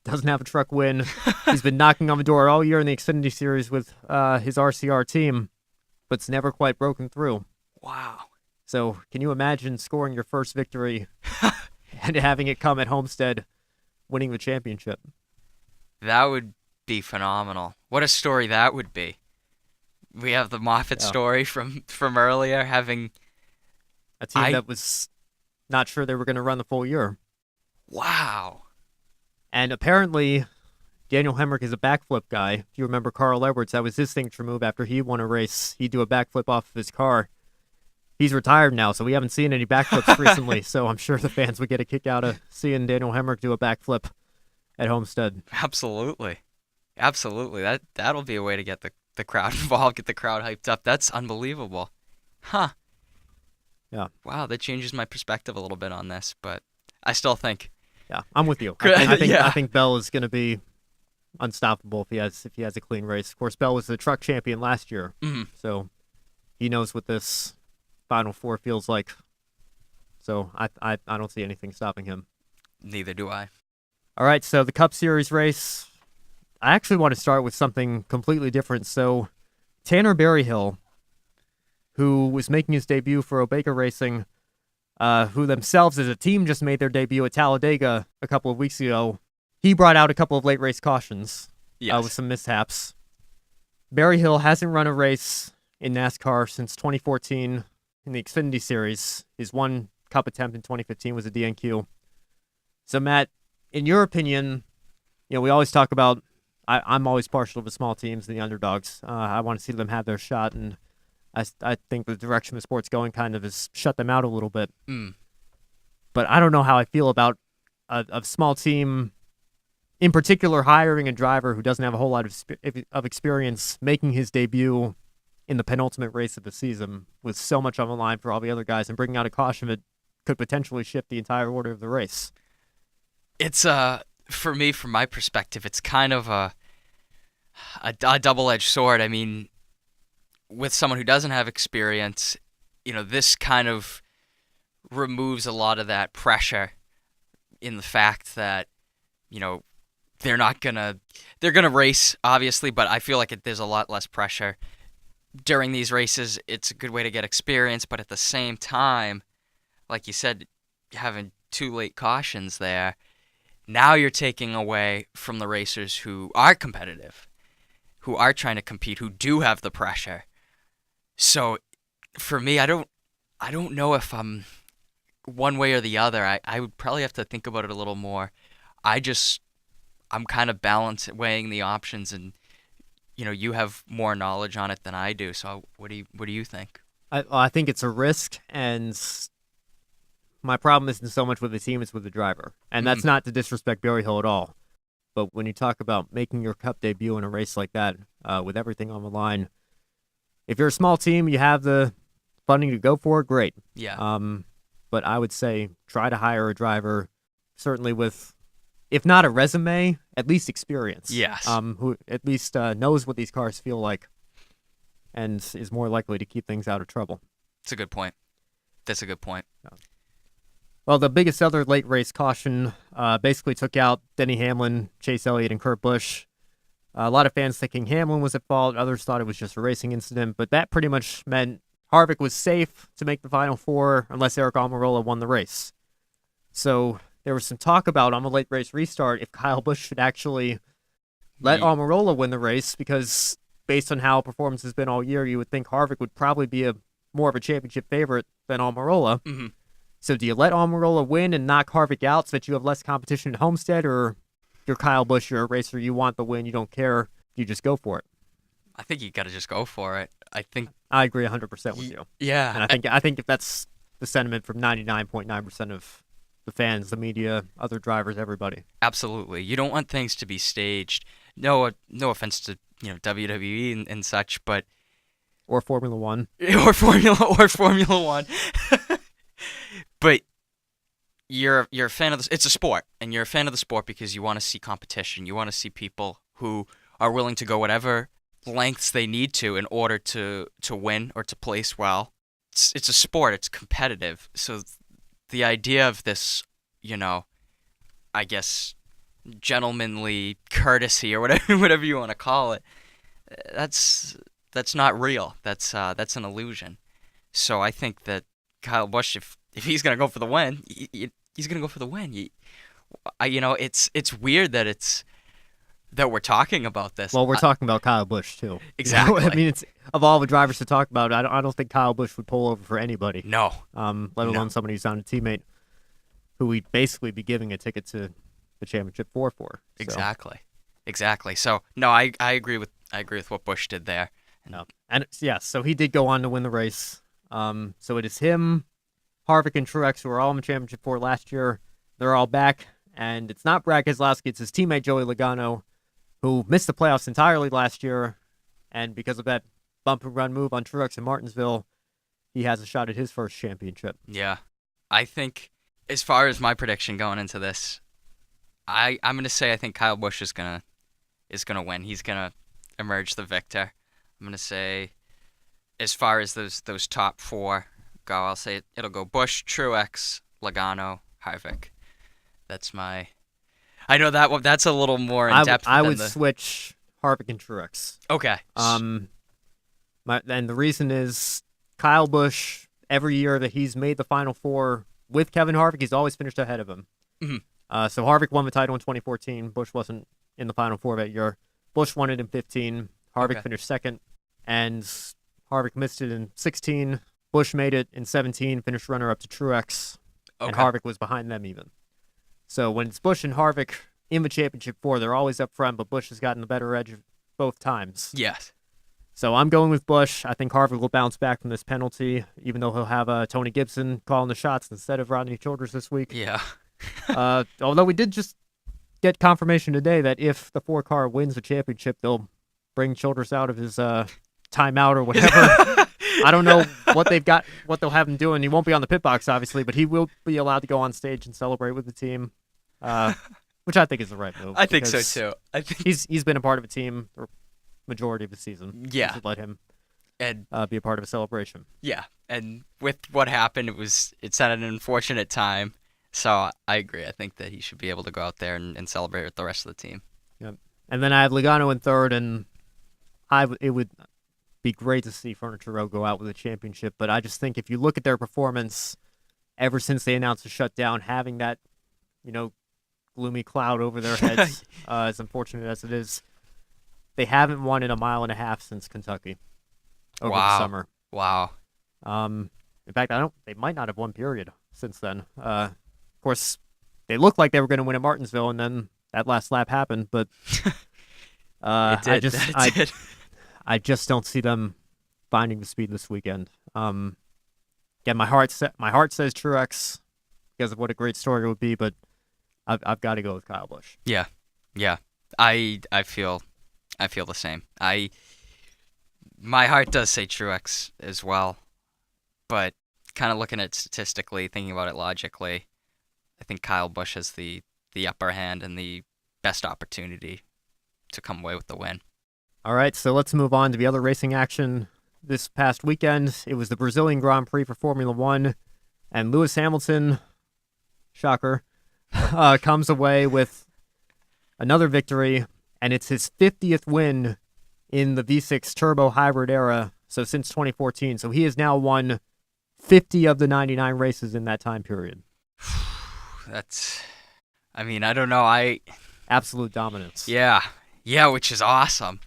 Speaker 1: Doesn't have a truck win. He's been knocking on the door all year in the Xfinity Series with his RCR team, but it's never quite broken through.
Speaker 2: Wow.
Speaker 1: So can you imagine scoring your first victory and having it come at Homestead, winning the championship?
Speaker 2: That would be phenomenal. What a story that would be. We have the Moffitt story from earlier, having
Speaker 1: a team that was not sure they were going to run the full year.
Speaker 2: Wow.
Speaker 1: And apparently, Daniel Hemrick is a backflip guy. If you remember Carl Edwards, that was his signature move after he won a race. He'd do a backflip off of his car. He's retired now, so we haven't seen any backflips recently, so I'm sure the fans would get a kick out of seeing Daniel Hemrick do a backflip at Homestead.
Speaker 2: Absolutely. That'll be a way to get the crowd involved, get the crowd hyped up. That's unbelievable. Huh.
Speaker 1: Yeah.
Speaker 2: Wow, that changes my perspective a little bit on this, but I still think...
Speaker 1: Yeah, I'm with you. I think Bell is going to be unstoppable if he has a clean race. Of course, Bell was the truck champion last year, so he knows what this Final Four feels like. So I don't see anything stopping him.
Speaker 2: Neither do I.
Speaker 1: All right, so the Cup Series race. I actually want to start with something completely different. So Tanner Berryhill, who was making his debut for Obeka Racing, who themselves as a team just made their debut at Talladega a couple of weeks ago, he brought out a couple of late race cautions with some mishaps. Berryhill hasn't run a race in NASCAR since 2014 in the Xfinity Series. His one Cup attempt in 2015 was a DNQ. So, Matt, in your opinion, we always talk about, I'm always partial to the small teams and the underdogs. I want to see them have their shot, and I think the direction the sport's going kind of has shut them out a little bit. But I don't know how I feel about a small team, in particular hiring a driver who doesn't have a whole lot of experience, making his debut in the penultimate race of the season with so much on the line for all the other guys and bringing out a caution that could potentially shift the entire order of the race.
Speaker 2: It's, for me, from my perspective, it's kind of a double-edged sword. I mean, with someone who doesn't have experience, this kind of removes a lot of that pressure in the fact that, they're going to race, obviously, but I feel like there's a lot less pressure. During these races, it's a good way to get experience, but at the same time, like you said, having two late cautions there, now you're taking away from the racers who are competitive, who are trying to compete, who do have the pressure. So, for me, I don't know if I'm one way or the other. I would probably have to think about it a little more. I'm kind of weighing the options, and you have more knowledge on it than I do. So, what do you think?
Speaker 1: I think it's a risk, and my problem isn't so much with the team; it's with the driver, and that's not to disrespect Berryhill at all. But when you talk about making your Cup debut in a race like that, with everything on the line. If you're a small team, you have the funding to go for it, great.
Speaker 2: Yeah.
Speaker 1: But I would say try to hire a driver, certainly with, if not a resume, at least experience.
Speaker 2: Yes.
Speaker 1: Who at least knows what these cars feel like and is more likely to keep things out of trouble.
Speaker 2: That's a good point.
Speaker 1: Well, the biggest other late race caution basically took out Denny Hamlin, Chase Elliott, and Kurt Busch. A lot of fans thinking Hamlin was at fault. Others thought it was just a racing incident. But that pretty much meant Harvick was safe to make the Final Four unless Eric Almirola won the race. So there was some talk about on the late race restart if Kyle Busch should actually let Almirola win the race, because based on how performance has been all year, you would think Harvick would probably be more of a championship favorite than Almirola.
Speaker 2: Mm-hmm.
Speaker 1: So do you let Almirola win and knock Harvick out so that you have less competition at Homestead, or you're Kyle Busch, you're a racer, you want the win, you don't care, you just go for it?
Speaker 2: I think you got to just go for it.
Speaker 1: I agree 100% with you.
Speaker 2: Yeah.
Speaker 1: And I think if that's the sentiment from 99.9% of the fans, the media, other drivers, everybody.
Speaker 2: Absolutely. You don't want things to be staged. No offense to, WWE and such, but
Speaker 1: Or Formula One.
Speaker 2: or Formula One. But you're a fan of this. It's a sport, and you're a fan of the sport because you want to see competition. You want to see people who are willing to go whatever lengths they need to in order to win or to place well. It's a sport. It's competitive. So the idea of this, I guess, gentlemanly courtesy or whatever you want to call it, that's not real. That's an illusion. So I think that Kyle Busch, if he's gonna go for the win, he's gonna go for the win. It's weird that we're talking about this.
Speaker 1: Well, we're talking about Kyle Busch too.
Speaker 2: Exactly.
Speaker 1: I mean, it's of all the drivers to talk about, I don't think Kyle Busch would pull over for anybody.
Speaker 2: No.
Speaker 1: Let alone somebody who's on a teammate who we'd basically be giving a ticket to the championship for. So.
Speaker 2: Exactly. So no, I agree with what Busch did there.
Speaker 1: So he did go on to win the race. So it is him, Harvick, and Truex, who were all in the championship for last year. They're all back, and it's not Brad Keselowski, it's his teammate Joey Logano, who missed the playoffs entirely last year, and because of that bump and run move on Truex in Martinsville, he has a shot at his first championship.
Speaker 2: Yeah. I think, as far as my prediction going into this, I'm going to say I think Kyle Busch is going to win. He's going to emerge the victor. I'm going to say, as far as those top four go, I'll say it'll go Busch, Truex, Logano, Harvick. That's my... I know that's a little more in depth.
Speaker 1: I would switch Harvick and Truex.
Speaker 2: Okay.
Speaker 1: And the reason is Kyle Busch, every year that he's made the Final Four with Kevin Harvick, he's always finished ahead of him.
Speaker 2: Mm-hmm.
Speaker 1: So Harvick won the title in 2014. Busch wasn't in the Final Four that year. Busch won it in 15. Harvick finished second, and Harvick missed it in 16. Busch made it in 17, finished runner-up to Truex, and Harvick was behind them even. So when it's Busch and Harvick in the championship four, they're always up front, but Busch has gotten the better edge both times.
Speaker 2: Yes.
Speaker 1: So I'm going with Busch. I think Harvick will bounce back from this penalty, even though he'll have Tony Gibson calling the shots instead of Rodney Childers this week.
Speaker 2: Yeah.
Speaker 1: Although we did just get confirmation today that if the 4-car wins the championship, they'll bring Childers out of his timeout or whatever. I don't know what they'll have him doing. He won't be on the pit box, obviously, but he will be allowed to go on stage and celebrate with the team, which I think is the right move.
Speaker 2: I think so too. I think
Speaker 1: he's been a part of a team the majority of the season.
Speaker 2: Yeah,
Speaker 1: you should let him
Speaker 2: and
Speaker 1: be a part of a celebration.
Speaker 2: Yeah, and with what happened, it's at an unfortunate time. So I agree. I think that he should be able to go out there and celebrate with the rest of the team.
Speaker 1: Yep. And then I have Logano in third, and it would be great to see Furniture Row go out with a championship, but I just think if you look at their performance ever since they announced the shutdown, having that, gloomy cloud over their heads, as unfortunate as it is, they haven't won in a mile and a half since Kentucky over the summer.
Speaker 2: Wow.
Speaker 1: In fact, they might not have won period since then. Of course, they looked like they were going to win at Martinsville, and then that last lap happened, but
Speaker 2: it did.
Speaker 1: I just don't see them finding the speed this weekend. Again, my heart says Truex because of what a great story it would be, but I've got to go with Kyle Busch.
Speaker 2: Yeah. I feel the same. My heart does say Truex as well, but kind of looking at it statistically, thinking about it logically, I think Kyle Busch has the upper hand and the best opportunity to come away with the win.
Speaker 1: All right, so let's move on to the other racing action this past weekend. It was the Brazilian Grand Prix for Formula One, and Lewis Hamilton, shocker, comes away with another victory, and it's his 50th win in the V6 turbo hybrid era, so since 2014. So he has now won 50 of the 99 races in that time period.
Speaker 2: I don't know.
Speaker 1: Absolute dominance.
Speaker 2: Yeah. Yeah, which is awesome.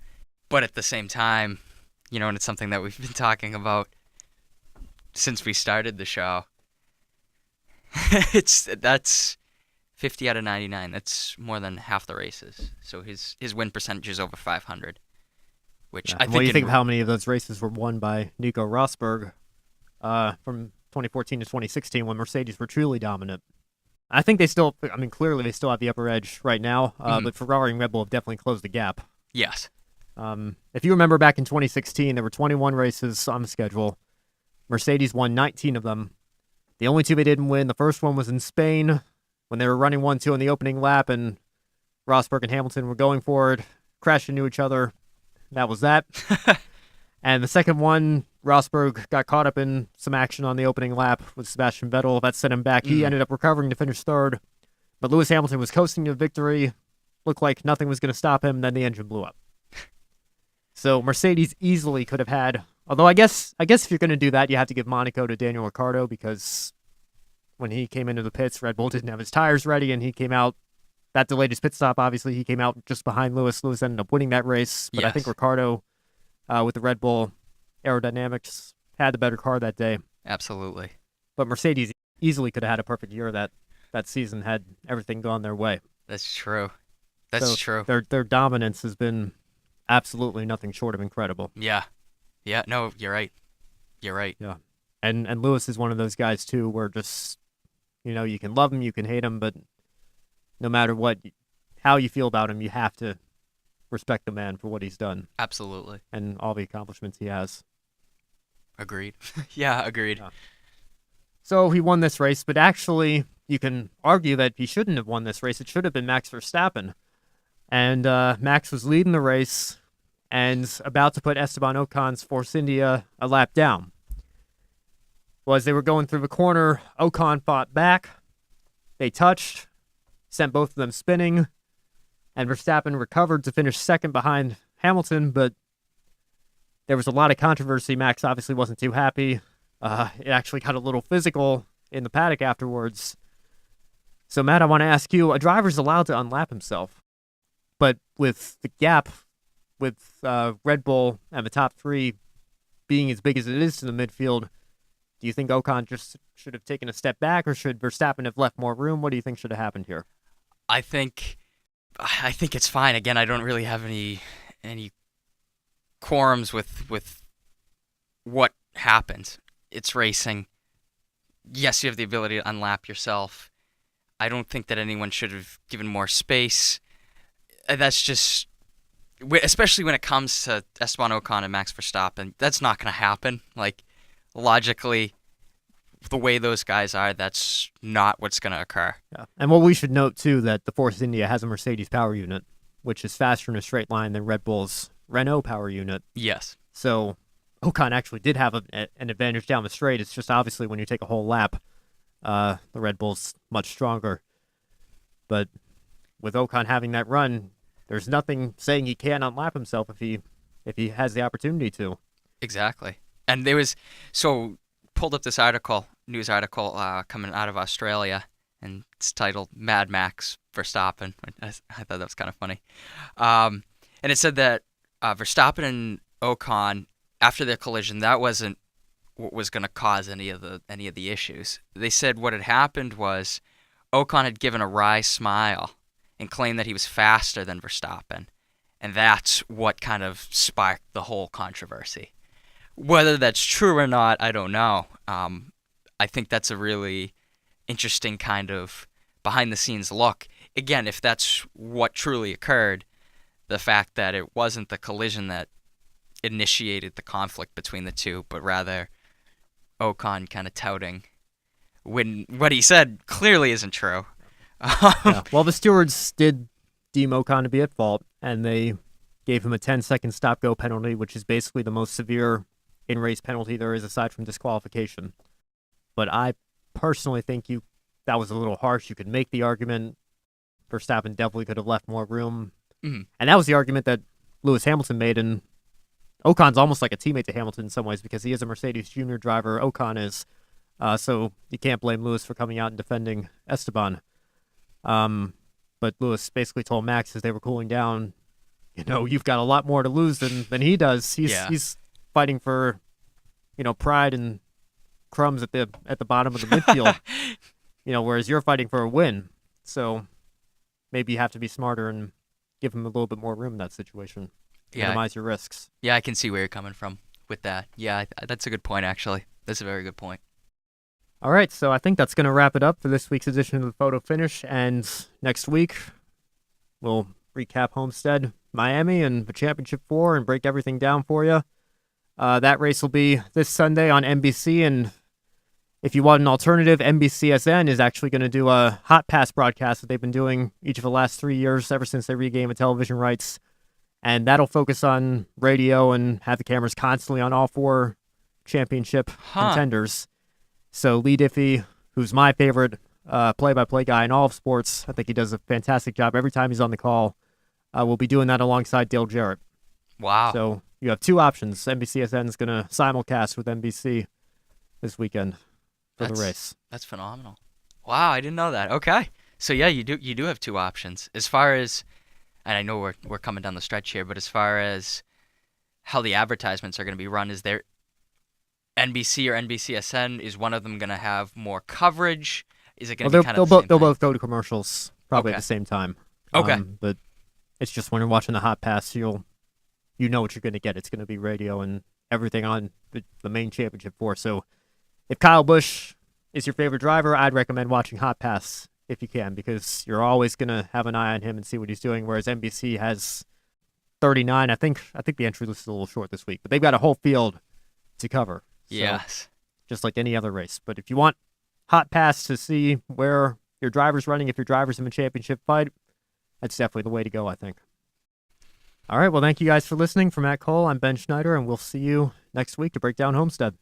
Speaker 2: But at the same time, and it's something that we've been talking about since we started the show. That's 50 out of 99. That's more than half the races. So his win percentage is over 500, which I think.
Speaker 1: What do you think of how many of those races were won by Nico Rosberg from 2014 to 2016 when Mercedes were truly dominant? I think clearly they still have the upper edge right now, but Ferrari and Red Bull have definitely closed the gap.
Speaker 2: Yes.
Speaker 1: If you remember back in 2016, there were 21 races on the schedule. Mercedes won 19 of them. The only two they didn't win, the first one was in Spain when they were running 1-2 in the opening lap and Rosberg and Hamilton were going for it, crashed into each other. That was that. And the second one, Rosberg got caught up in some action on the opening lap with Sebastian Vettel. That set him back. He ended up recovering to finish third. But Lewis Hamilton was coasting to victory. Looked like nothing was going to stop him. Then the engine blew up. So Mercedes easily could have had... Although I guess if you're going to do that, you have to give Monaco to Daniel Ricciardo because when he came into the pits, Red Bull didn't have his tires ready, and he came out... That delayed his pit stop, obviously. He came out just behind Lewis. Lewis ended up winning that race. But yes. I think Ricciardo, with the Red Bull aerodynamics, had the better car that day.
Speaker 2: Absolutely.
Speaker 1: But Mercedes easily could have had a perfect year that season had everything gone their way.
Speaker 2: That's true. That's true.
Speaker 1: Their dominance has been absolutely nothing short of incredible.
Speaker 2: Yeah. Yeah, no, you're right. You're right.
Speaker 1: Yeah. And Lewis is one of those guys, too, where just, you can love him, you can hate him, but no matter how you feel about him, you have to respect the man for what he's done.
Speaker 2: Absolutely.
Speaker 1: And all the accomplishments he has.
Speaker 2: Agreed. Yeah, agreed.
Speaker 1: Yeah. So he won this race, but actually, you can argue that he shouldn't have won this race. It should have been Max Verstappen. And Max was leading the race and about to put Esteban Ocon's Force India a lap down. Well, as they were going through the corner, Ocon fought back. They touched, sent both of them spinning, and Verstappen recovered to finish second behind Hamilton, but there was a lot of controversy. Max obviously wasn't too happy. It actually got a little physical in the paddock afterwards. So, Matt, I want to ask you, a driver's allowed to unlap himself, but with the gap with Red Bull and the top three being as big as it is to the midfield, do you think Ocon just should have taken a step back, or should Verstappen have left more room? What do you think should have happened here?
Speaker 2: I think it's fine. Again, I don't really have any quorums with what happened. It's racing. Yes, you have the ability to unlap yourself. I don't think that anyone should have given more space. That's just, especially when it comes to Esteban Ocon and Max Verstappen, that's not going to happen. Like, logically, the way those guys are, that's not what's going to occur.
Speaker 1: Yeah. And what we should note, too, that the Force India has a Mercedes power unit, which is faster in a straight line than Red Bull's Renault power unit.
Speaker 2: Yes.
Speaker 1: So Ocon actually did have an advantage down the straight. It's just obviously when you take a whole lap, the Red Bull's much stronger. But with Ocon having that run, there's nothing saying he can't unlap himself if he has the opportunity to.
Speaker 2: Exactly. And pulled up this news article coming out of Australia, and it's titled Mad Max Verstappen. I thought that was kind of funny. And it said that Verstappen and Ocon, after their collision, that wasn't what was going to cause any of the issues. They said what had happened was Ocon had given a wry smile and claimed that he was faster than Verstappen, and that's what kind of sparked the whole controversy. Whether that's true or not, I don't know. I think that's a really interesting kind of behind-the-scenes look. Again, if that's what truly occurred, the fact that it wasn't the collision that initiated the conflict between the two, but rather Ocon kind of touting when what he said clearly isn't true.
Speaker 1: Yeah. Well, the stewards did deem Ocon to be at fault, and they gave him a 10-second stop-go penalty, which is basically the most severe in-race penalty there is aside from disqualification. But I personally think that was a little harsh. You could make the argument Verstappen definitely could have left more room. Mm-hmm. And that was the argument that Lewis Hamilton made, and Ocon's almost like a teammate to Hamilton in some ways because he is a Mercedes junior driver. Ocon is. So you can't blame Lewis for coming out and defending Esteban. But Lewis basically told Max as they were cooling down, you've got a lot more to lose than he does. He's fighting for, pride and crumbs at the bottom of the midfield. Whereas you're fighting for a win. So maybe you have to be smarter and give him a little bit more room in that situation. Minimize your risks.
Speaker 2: Yeah, I can see where you're coming from with that. Yeah, that's a good point, actually. That's a very good point.
Speaker 1: All right, so I think that's going to wrap it up for this week's edition of the Photo Finish. And next week, we'll recap Homestead, Miami, and the Championship 4 and break everything down for you. That race will be this Sunday on NBC, and if you want an alternative, NBCSN is actually going to do a Hot Pass broadcast that they've been doing each of the last 3 years, ever since they regained the television rights. And that'll focus on radio and have the cameras constantly on all 4 championship contenders. So Lee Diffie, who's my favorite play-by-play guy in all of sports, I think he does a fantastic job every time he's on the call, will be doing that alongside Dale Jarrett.
Speaker 2: Wow.
Speaker 1: So you have 2 options. NBCSN is going to simulcast with NBC this weekend for the race.
Speaker 2: That's phenomenal. Wow, I didn't know that. Okay. So yeah, you do have 2 options. As far as, and I know we're coming down the stretch here, but as far as how the advertisements are going to be run, is there NBC or NBCSN, is one of them going to have more coverage? Is it going to be kind of the same
Speaker 1: they'll both go to commercials probably at the same time.
Speaker 2: Okay.
Speaker 1: But it's just when you're watching the Hot Pass, you know what you're going to get. It's going to be radio and everything on the main championship 4. So if Kyle Busch is your favorite driver, I'd recommend watching Hot Pass if you can, because you're always going to have an eye on him and see what he's doing, whereas NBC has 39. I think the entry list is a little short this week, but they've got a whole field to cover. So,
Speaker 2: yes.
Speaker 1: Just like any other race. But if you want Hot Pass to see where your driver's running, if your driver's in a championship fight, that's definitely the way to go, I think. All right, well, thank you guys for listening. For Matt Cole, I'm Ben Schneider, and we'll see you next week to break down Homestead.